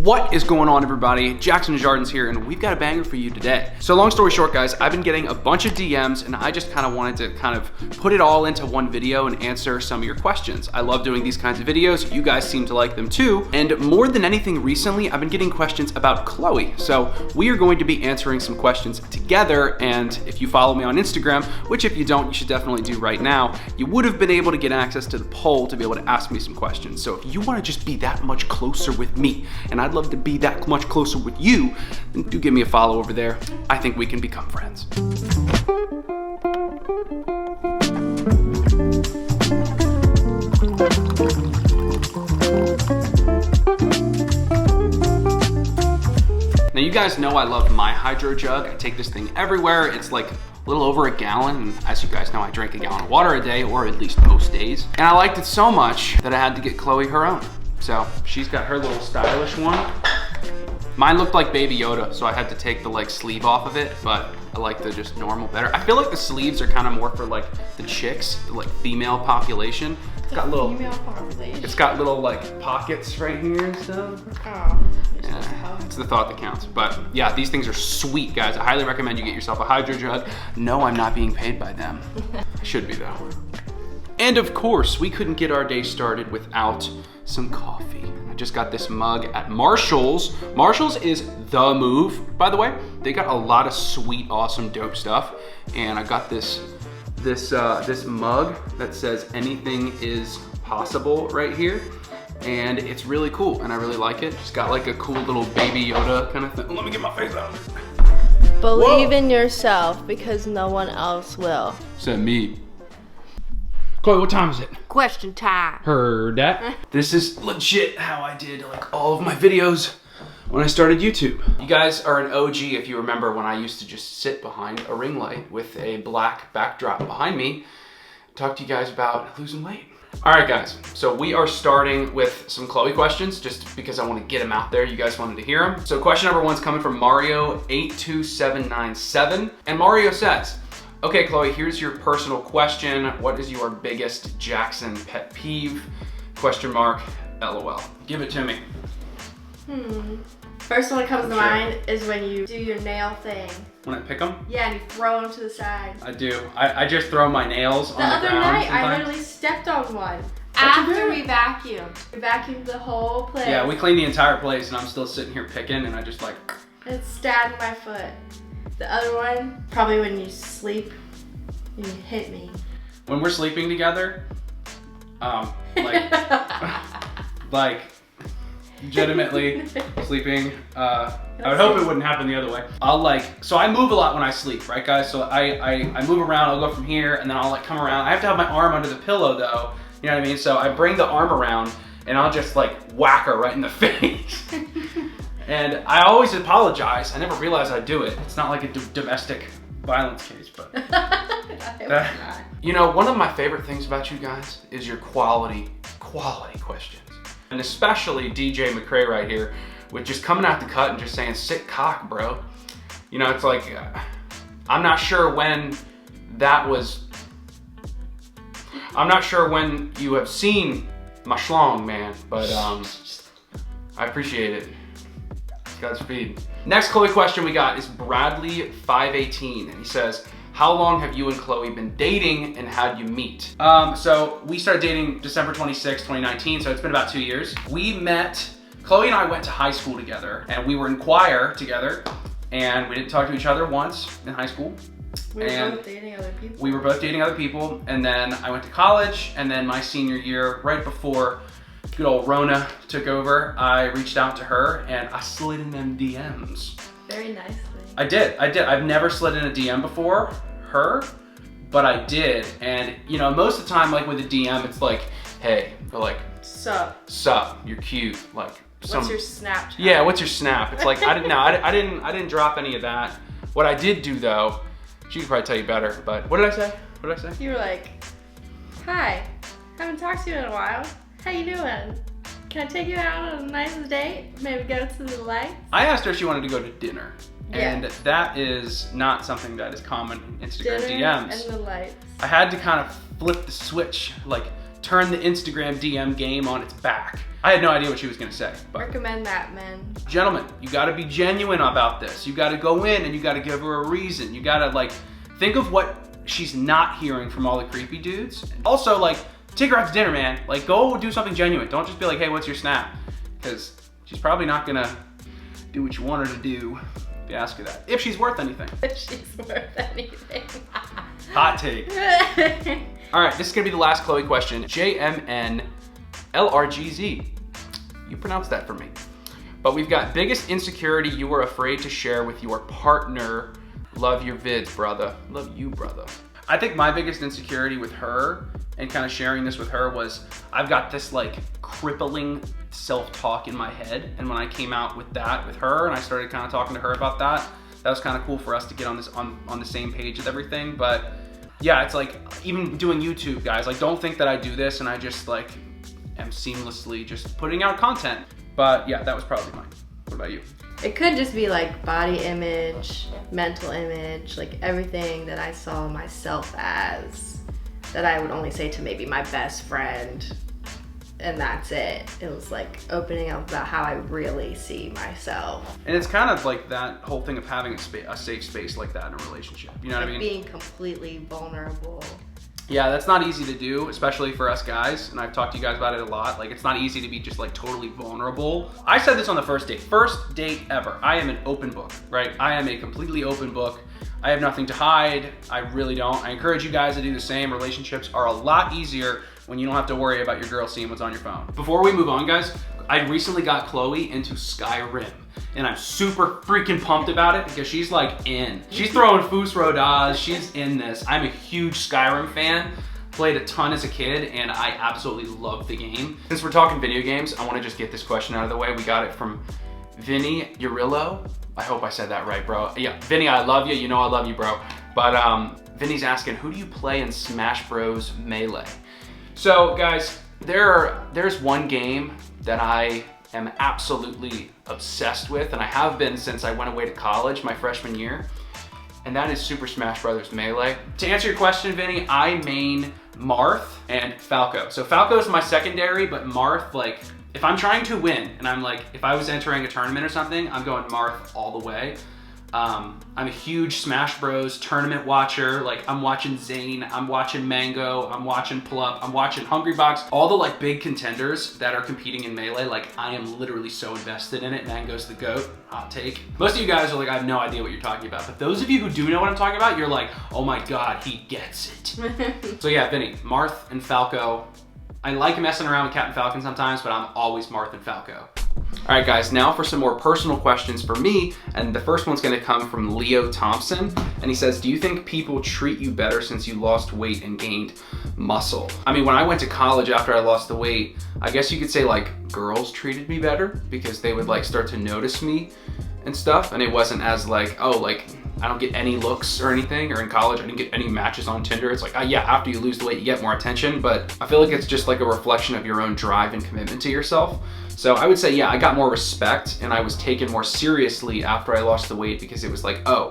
What is going on, everybody? Jackson Jardins here, and we've got a banger for you today. So long story short, guys, I've been getting a bunch of DMs, and I just kind of wanted to put it all into one video and answer some of your questions. I love doing these kinds of videos. You guys seem to like them too. And more than anything recently, I've been getting questions about Chloe. So we are going to be answering some questions together, and if you follow me on Instagram, which if you don't, you should definitely do right now, you would have been able to get access to the poll to be able to ask me some questions. So if you want to just be that much closer with me, and I'd love to be that much closer with you, then do give me a follow over there. I think we can become friends. Now you guys know I love my hydro jug. I take this thing everywhere. It's like a little over a gallon, and as you guys know, I drink a gallon of water a day, or at least most days. And I liked it so much that I had to get Chloe her own. So she's got her little stylish one. Mine looked like Baby Yoda, so I had to take the sleeve off of it, but I like the just normal better. I feel like the sleeves are kind of more for like the chicks, the female population. It's got little pockets right here and stuff. Oh, yeah, it's the thought that counts. But yeah, these things are sweet, guys. I highly recommend you get yourself a hydro jug. No, I'm not being paid by them. I should be though. And of course, we couldn't get our day started without some coffee. I just got this mug at Marshall's. Marshall's is the move, by the way. They got a lot of sweet, awesome, dope stuff. And I got this mug that says anything is possible right here. And it's really cool, and I really like it. It's got like a cool little Baby Yoda kind of thing. Let me get my face out. Believe in yourself, because no one else will. Except me. Chloe, what time is it? Question time. Heard that. This is legit how I did all of my videos when I started YouTube. You guys are an OG if you remember when I used to just sit behind a ring light with a black backdrop behind me, talk to you guys about losing weight. All right, guys, so we are starting with some Chloe questions just because I want to get them out there. You guys wanted to hear them. So question number one's coming from Mario82797, and Mario says, okay, Chloe, here's your personal question. What is your biggest Jackson pet peeve? Question mark, LOL. Give it to me. First one that comes to mind is when you do your nail thing. When I pick them? Yeah, and you throw them to the side. I do. I just throw my nails on the ground. The other night, sometimes. I literally stepped on one. After we vacuumed. We vacuumed the whole place. Yeah, we cleaned the entire place, and I'm still sitting here picking, and I just It stabbed my foot. The other one, probably when you sleep, and you hit me. When we're sleeping together, legitimately sleeping, I would hope it wouldn't happen the other way. So I move a lot when I sleep, right guys? So I move around, I'll go from here, and then I'll come around. I have to have my arm under the pillow though, you know what I mean? So I bring the arm around, and I'll just whack her right in the face. And I always apologize. I never realized I'd do it. It's not like a domestic violence case, but. You know, one of my favorite things about you guys is your quality questions. And especially DJ McCray right here, with just coming out the cut and just saying, sick cock, bro. You know, it's like, I'm not sure when you have seen my schlong, man, but I appreciate it. Godspeed. Next Chloe question we got is Bradley518, and he says, how long have you and Chloe been dating, and how'd you meet? So we started dating December 26, 2019, so it's been about 2 years. We met, Chloe and I went to high school together, and we were in choir together, and we didn't talk to each other once in high school. We were both dating other people. We were both dating other people, and then I went to college, and then my senior year, right before good old Rona took over, I reached out to her, and I slid in them DMs. Very nicely. I did. I've never slid in a DM before her, but I did. And you know, most of the time, with a DM, it's like, hey, or sup, you're cute. What's your Snapchat? Yeah, what's your snap? It's like, I didn't drop any of that. What I did do though, she could probably tell you better, but what did I say? You were like, hi, haven't talked to you in a while. How you doing? Can I take you out on a nice date? Maybe go to the lights? I asked her if she wanted to go to dinner. Yeah. And that is not something that is common in Instagram DMs. And the lights. I had to kind of flip the switch, turn the Instagram DM game on its back. I had no idea what she was gonna say. But Recommend that, men. gentlemen, you gotta be genuine about this. You gotta go in and you gotta give her a reason. You gotta like, think of what she's not hearing from all the creepy dudes. Also like, take her out to dinner, man. Like go do something genuine. Don't just be like, hey, what's your snap? Because she's probably not gonna do what you want her to do if you ask her that. If she's worth anything. If she's worth anything. Hot take. All right, this is gonna be the last Chloe question. JMNLRGZ. You pronounce that for me. But we've got biggest insecurity you were afraid to share with your partner. Love your vids, brother. Love you, brother. I think my biggest insecurity with her and kind of sharing this with her was I've got this like crippling self-talk in my head. And when I came out with that with her and I started kind of talking to her about that, that was kind of cool for us to get on this on the same page with everything. But yeah, it's like even doing YouTube, guys, like don't think that I do this and I just like am seamlessly just putting out content. But yeah, that was probably mine. What about you? It could just be like body image, mental image, like everything that I saw myself as that I would only say to maybe my best friend, and that's it. It was like opening up about how I really see myself. And it's kind of like that whole thing of having a safe space like that in a relationship. You know what I mean? Being completely vulnerable. Yeah, that's not easy to do, especially for us guys. And I've talked to you guys about it a lot. Like, it's not easy to be just like totally vulnerable. I said this on the first date. First date ever. I am an open book, right? I am a completely open book. I have nothing to hide. I really don't. I encourage you guys to do the same. Relationships are a lot easier when you don't have to worry about your girl seeing what's on your phone. Before we move on, guys, I recently got Chloe into Skyrim. And I'm super freaking pumped about it because she's like in. She's throwing Fus Rodas, she's in this. I'm a huge Skyrim fan. Played a ton as a kid and I absolutely love the game. Since we're talking video games, I wanna just get this question out of the way. We got it from Vinny Urillo. I hope I said that right, bro. Yeah, Vinny, I love you. You know I love you, bro. But Vinny's asking, who do you play in Smash Bros. Melee? So guys, there's one game that I am absolutely obsessed with, and I have been since I went away to college my freshman year, and that is Super Smash Bros. Melee. To answer your question, Vinny, I main Marth and Falco. So Falco is my secondary, but Marth, like, if I'm trying to win, and I'm like, if I was entering a tournament or something, I'm going Marth all the way. I'm a huge Smash Bros. Tournament watcher. Like, I'm watching Zane, I'm watching Mango, I'm watching Plup, I'm watching Hungrybox. All the like big contenders that are competing in Melee, like I am literally so invested in it. Mango's the GOAT, hot take. Most of you guys are like, I have no idea what you're talking about. But those of you who do know what I'm talking about, you're like, oh my God, he gets it. So yeah, Vinny, Marth and Falco. I like messing around with Captain Falcon sometimes, but I'm always Marth and Falco. All right, guys, now for some more personal questions for me. And the first one's gonna come from Leo Thompson. And he says, do you think people treat you better since you lost weight and gained muscle? I mean, when I went to college after I lost the weight, I guess you could say like girls treated me better because they would like start to notice me and stuff. And it wasn't as like, oh, like I don't get any looks or anything, or in college I didn't get any matches on Tinder. It's like, yeah, after you lose the weight, you get more attention, but I feel like it's just like a reflection of your own drive and commitment to yourself. So I would say, yeah, I got more respect and I was taken more seriously after I lost the weight because it was like, oh,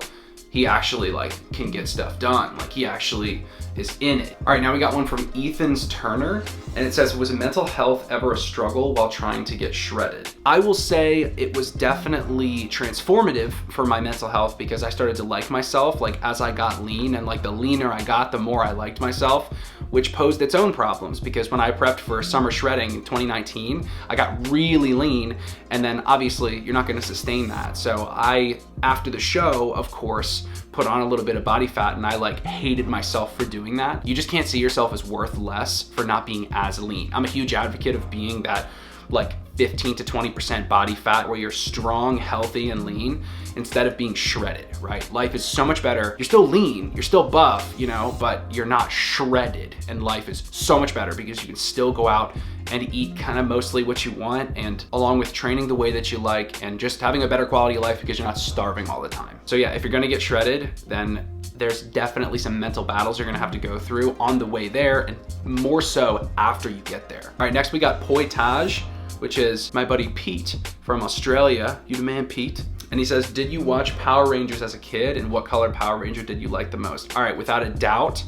he actually like can get stuff done. Like he actually is in it. All right, now we got one from Ethan's Turner, and it says, was mental health ever a struggle while trying to get shredded? I will say it was definitely transformative for my mental health because I started to like myself like as I got lean, and like the leaner I got, the more I liked myself, which posed its own problems because when I prepped for summer shredding in 2019, I got really lean, and then obviously you're not gonna sustain that. So I, after the show, of course, put on a little bit of body fat, and I like hated myself for doing that. You just can't see yourself as worth less for not being as lean. I'm a huge advocate of being that like 15 to 20% body fat where you're strong, healthy, and lean instead of being shredded, right? Life is so much better. You're still lean, you're still buff, you know, but you're not shredded, and life is so much better because you can still go out and eat kind of mostly what you want, and along with training the way that you like and just having a better quality of life because you're not starving all the time. So yeah, if you're gonna get shredded, then there's definitely some mental battles you're gonna have to go through on the way there, and more so after you get there. All right, next we got Poi Taj, which is my buddy Pete from Australia. You the man, Pete. And he says, did you watch Power Rangers as a kid, and what color Power Ranger did you like the most? All right, without a doubt,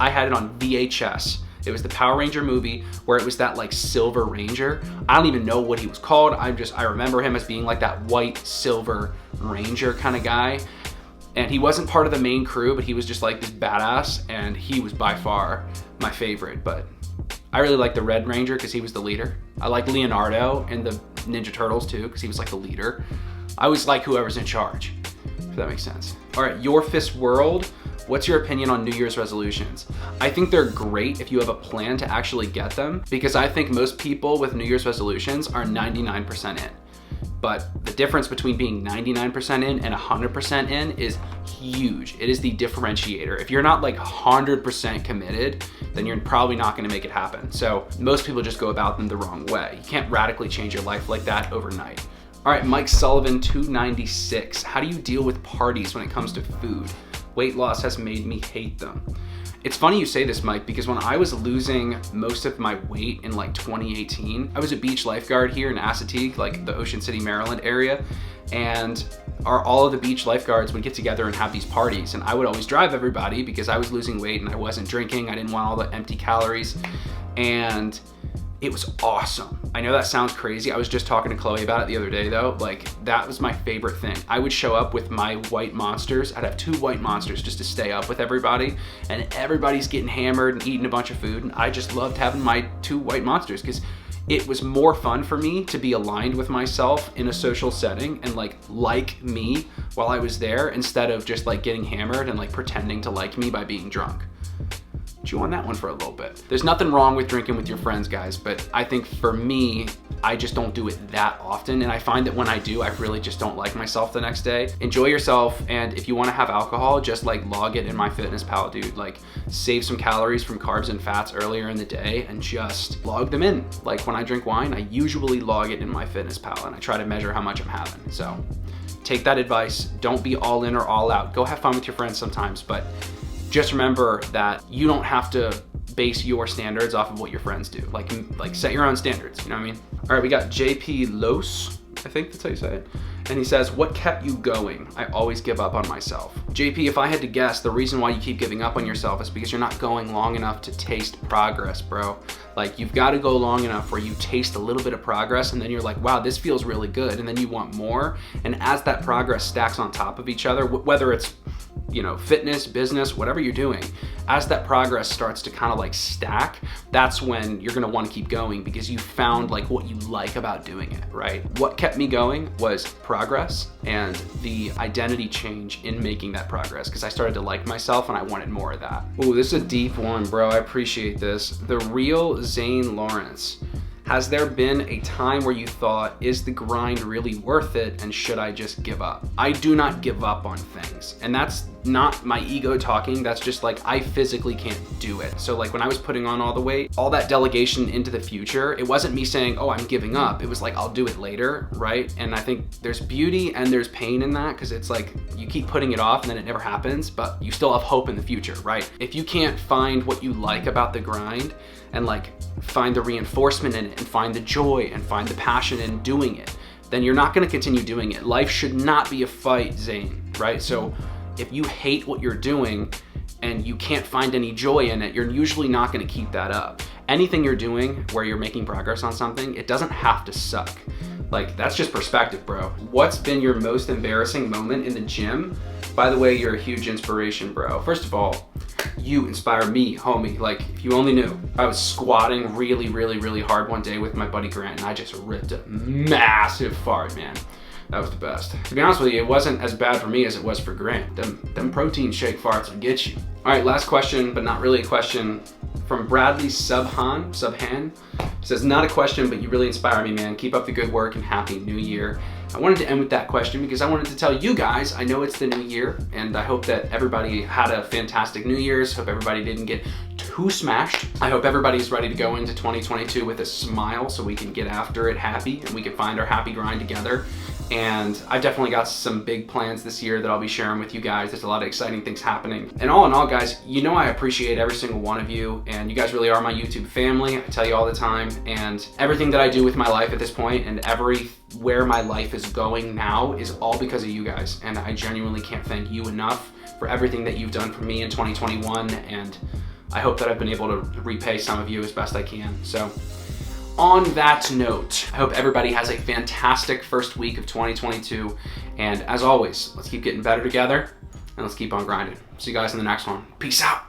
I had it on VHS. It was the Power Ranger movie where it was that like Silver Ranger. I don't even know what he was called. I remember him as being like that white silver ranger kind of guy. And he wasn't part of the main crew, but he was just like this badass, and he was by far my favorite. But I really like the Red Ranger because he was the leader. I like Leonardo and the Ninja Turtles too because he was like the leader. I always like whoever's in charge, if that makes sense. All right, Your Fist World. What's your opinion on New Year's resolutions? I think they're great if you have a plan to actually get them, because I think most people with New Year's resolutions are 99% in. But the difference between being 99% in and 100% in is huge. It is the differentiator. If you're not like 100% committed, then you're probably not gonna make it happen. So most people just go about them the wrong way. You can't radically change your life like that overnight. All right, Mike Sullivan 296. How do you deal with parties when it comes to food? Weight loss has made me hate them. It's funny you say this, Mike, because when I was losing most of my weight in like 2018, I was a beach lifeguard here in Assateague, like the Ocean City, Maryland area. And all of the beach lifeguards would get together and have these parties. And I would always drive everybody because I was losing weight and I wasn't drinking. I didn't want all the empty calories. And it was awesome. I know that sounds crazy. I was just talking to Chloe about it the other day though. Like, that was my favorite thing. I would show up with my white monsters. I'd have 2 white monsters just to stay up with everybody, and everybody's getting hammered and eating a bunch of food. And I just loved having my 2 white monsters because it was more fun for me to be aligned with myself in a social setting and like me while I was there, instead of just like getting hammered and like pretending to like me by being drunk. Chew on that one for a little bit. There's nothing wrong with drinking with your friends, guys, but I think for me, I just don't do it that often. And I find that when I do, I really just don't like myself the next day. Enjoy yourself. And if you want to have alcohol, just like log it in MyFitnessPal, dude. Like, save some calories from carbs and fats earlier in the day and just log them in. Like when I drink wine, I usually log it in MyFitnessPal and I try to measure how much I'm having. So take that advice. Don't be all in or all out. Go have fun with your friends sometimes, but just remember that you don't have to base your standards off of what your friends do. Like set your own standards, you know what I mean? All right, we got JP Los, I think that's how you say it. And he says, what kept you going? I always give up on myself. JP, if I had to guess, the reason why you keep giving up on yourself is because you're not going long enough to taste progress, bro. Like, you've got to go long enough where you taste a little bit of progress and then you're like, wow, this feels really good. And then you want more. And as that progress stacks on top of each other, whether it's, you know, fitness, business, whatever you're doing, as that progress starts to kind of like stack, that's when you're gonna want to keep going because you found like what you like about doing it, right? What kept me going was progress and the identity change in making that progress, because I started to like myself and I wanted more of that. Ooh, this is a deep one, bro. I appreciate this. The real Zane Lawrence. Has there been a time where you thought, is the grind really worth it and should I just give up? I do not give up on things. And that's not my ego talking, that's just like, I physically can't do it. So like when I was putting on all the weight, all that delegation into the future, it wasn't me saying, oh, I'm giving up. It was like, I'll do it later, right? And I think there's beauty and there's pain in that, because it's like, you keep putting it off and then it never happens, but you still have hope in the future, right? If you can't find what you like about the grind and like find the reinforcement in it and find the joy and find the passion in doing it, then you're not gonna continue doing it. Life should not be a fight, Zane, right? So if you hate what you're doing and you can't find any joy in it, you're usually not gonna keep that up. Anything you're doing where you're making progress on something, it doesn't have to suck. Like, that's just perspective, bro. What's been your most embarrassing moment in the gym? By the way, you're a huge inspiration, bro. First of all, you inspire me, homie. Like, if you only knew. I was squatting really hard one day with my buddy Grant, and I just ripped a massive fart, man. That was the best. To be honest with you, it wasn't as bad for me as it was for Grant. Them protein shake farts will get you. All right, last question, but not really a question, from Bradley Subhan. He says, not a question, but you really inspire me, man. Keep up the good work and happy new year. I wanted to end with that question because I wanted to tell you guys, I know it's the new year, and I hope that everybody had a fantastic New Year's. Hope everybody didn't get too smashed. I hope everybody's ready to go into 2022 with a smile so we can get after it happy and we can find our happy grind together. And I've definitely got some big plans this year that I'll be sharing with you guys. There's a lot of exciting things happening. And all in all, guys, you know I appreciate every single one of you, and you guys really are my YouTube family. I tell you all the time, and everything that I do with my life at this point and everywhere my life is going now is all because of you guys. And I genuinely can't thank you enough for everything that you've done for me in 2021, and I hope that I've been able to repay some of you as best I can. So on that note, I hope everybody has a fantastic first week of 2022. And as always, let's keep getting better together and let's keep on grinding. See you guys in the next one. Peace out.